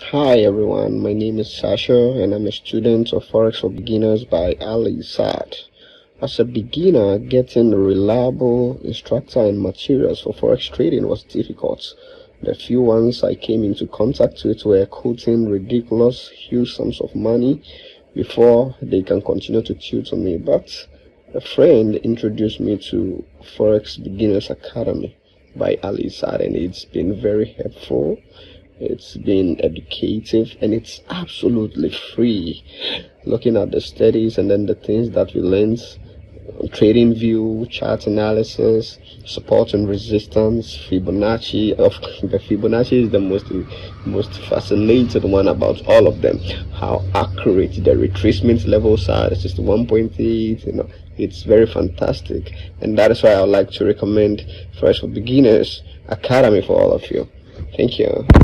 Hi everyone, my name is Sasha and I'm a student of Forex for Beginners by Ali Saad. As a beginner, getting a reliable instructor and materials for Forex trading was difficult. The few ones I came into contact with were quoting ridiculous huge sums of money before they can continue to tutor me, but a friend introduced me to Forex Beginners Academy by Ali Saad, and it's been very helpful. It's been educative and it's absolutely free. Looking at the studies and then the things that we learned, TradingView, chart analysis, support and resistance, Fibonacci. Of the Fibonacci is the most fascinating one about all of them. How accurate the retracement levels are. It's just 1.8. It's very fantastic, and that is why I would like to recommend First for Beginners Academy for all of you. Thank you.